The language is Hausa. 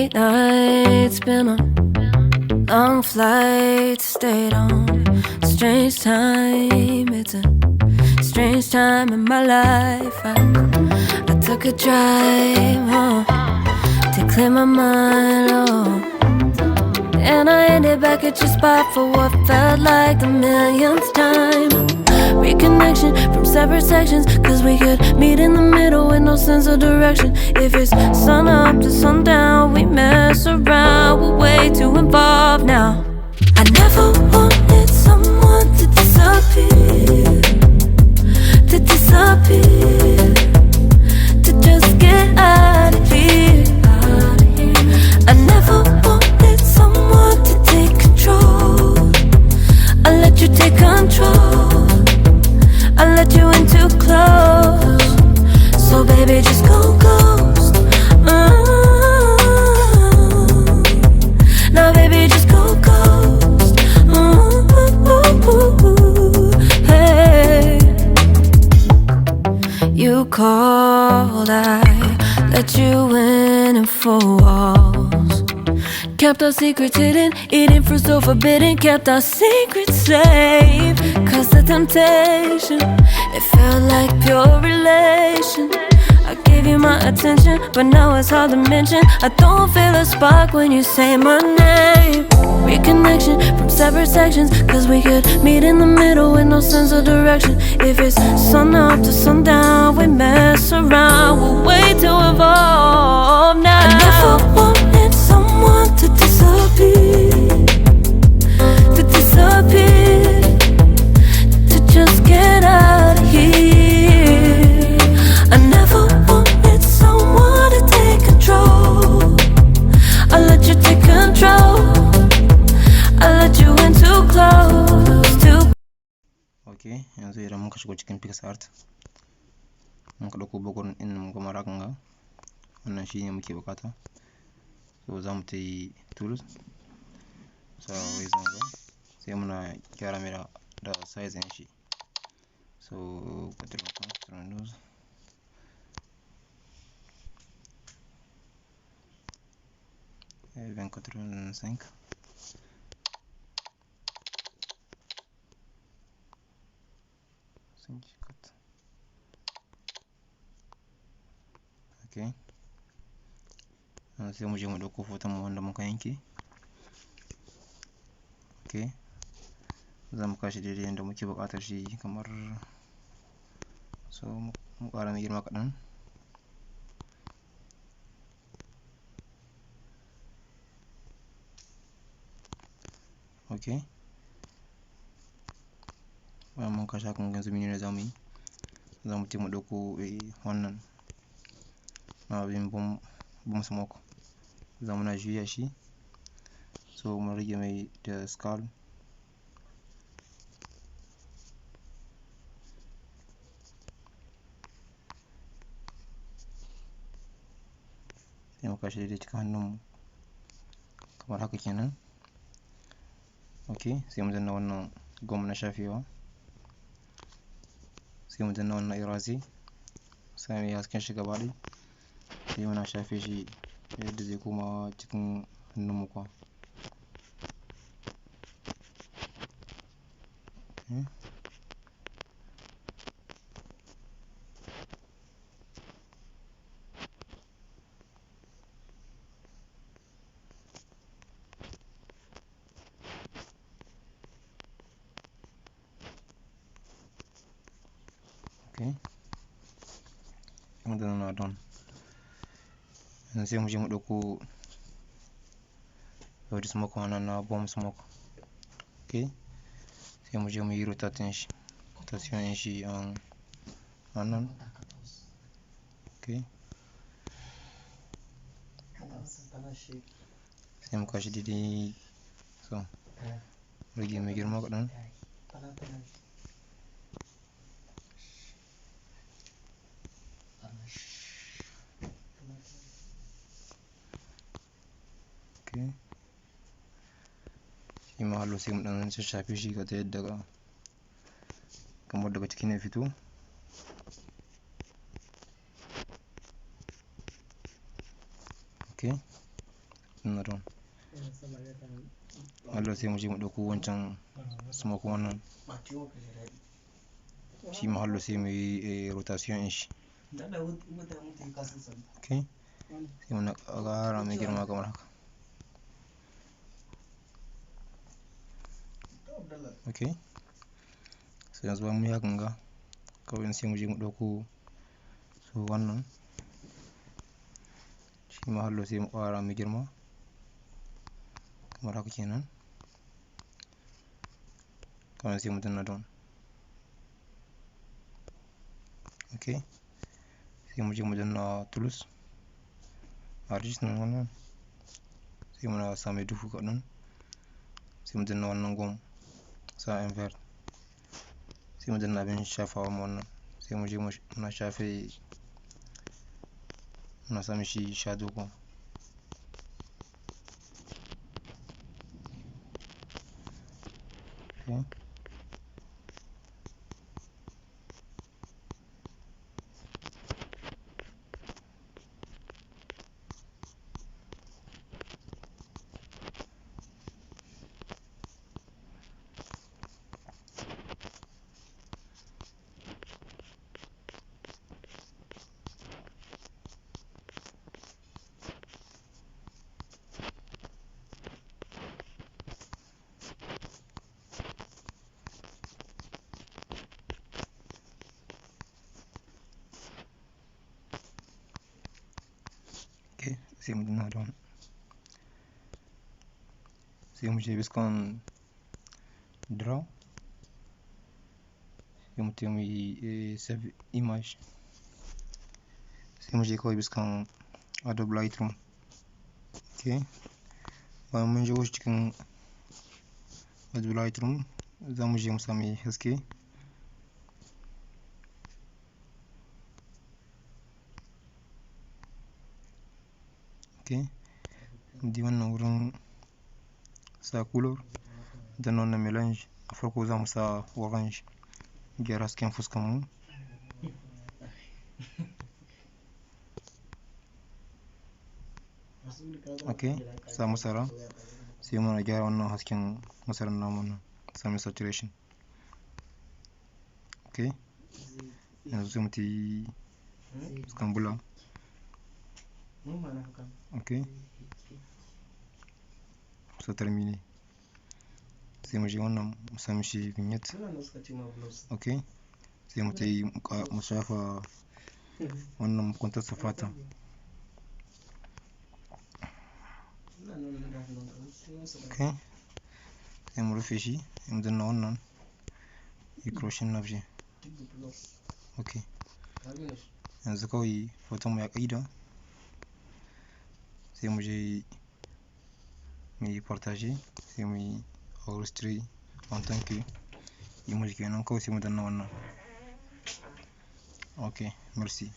late nights, been on long flights, stayed on strange time. It's a strange time in my life. I took a drive home to clear my mind, and I ended back at your spot for what felt like the millionth time. Reconnection from separate sections, cause we could meet in the middle with no sense of direction. If it's sun up to sundown, we mess around, we're way too involved now. I never wanted someone to disappear, to just get out of here. I never wanted someone to take control. I let you take control, I let you in too close. So baby, just go ghost. Now baby, just go ghost. Hey, you called, I let you in and 4 walls. Kept our secrets hidden, eating fruit so forbidden. Kept our secrets safe, cause the temptation, it felt like pure relation. I gave you my attention, but now it's hard to mention. I don't feel a spark when you say my name. Reconnection from separate sections, cause we could meet in the middle with no sense of direction. If it's sun up to sundown, we mess around, we're way too evolved now. I never wanted someone to disappear, to just get out of here. I never wanted someone to take control. I let you take control, I let you in too close to. Okay, yanzu idan muka shigo cikin PixArt, muka dauko background din mu kuma rakan ga wannan shine muke bukata. So zamu tayi tools, so wai zanga sai muna gyara mai da size din shi. So control nose, even control 5. Okay, sai mu je mu dauko hoton mu wanda muka yanke. Okay, zamu kashi daidai yanda muke buƙatar shi, kamar so mu ƙara mai girma kaɗan. Okay, bayan mun kashe hakan yanzu menene zamu yi? Zamu je mu dauko wannan na abin bum Smock, zamu na juya shi, so mu rage mai da scale. Sai mu kashe daidai cikin hannun mu kamar haka kenan. Okay, sai mu danna wannan gum na shafewa, sai mu danna wannan eraser, sai mu hasken shi gaba ɗaya, sai muna shafe shi yadda zai koma cikin hannun mu kwa. Okay, mun danna done. Yanzu sai mu je mu dauko Smock wannan na Smock. Okay, sai mu je mu yi rotation shi wannan. Okay, sai mu kashi daidai, so rage mai girma kaɗan. Okay, shi ma hallo sai mu dan shafe shi ga ta yadda kamar daga cikin ya fito. Okay, danna down. Allah sai mu je mu ɗauko wancan Smock wannan shi ma hallo sai mu yi rotation ɗin shi. Okay, sai mu ƙara mai girma kamar haka. Okay, sai yanzu bayan mun yi hakan ga kawai sai mu je mu ɗauko so wannan shi ma hallo sai mu ƙara mai girma kamar haka kenan. Kawai sai mu danna down. Okay, sai mu je mu danna tools artist nan wannan sai muna sa mai duhu kaɗan, sai mu danna wannan gom sa invert, sai mu danna abin shafawa mu wannan, sai mu je muna shafe muna sa mishi shadow gom. Okay, sai mu danna down, sai mu je biskan draw, sai mu tafi mu yi save image, sai mu je kawai biskan Adobe Lightroom. Okay, bayan mun je cikin Adobe Lightroom za mu je mu sami haske. Okay, di wannan wurin sa color da wannan melange a farko za mu sa orange gyara hasken fuskan mu. Okay, sa masara sai muna gyara wannan hasken masarar namu nan sami saturation. Okay, yanzu sai mu tayi fuskan bula. Okay, so termine, sai mu je wannan mu sa mishi vignette. Okay, sai mu tayi mu shafa wannan kwantarsa fata. Okay, sai mu rufe shi sai mu danna wannan yi crochet na shi. Okay, yanzu kawai hoton mu ya ƙaida, sai mu je mu yi partage, sai mu yi enregistrer en tant que image kenan, kawai sai mu danna wannan. Okay, merci.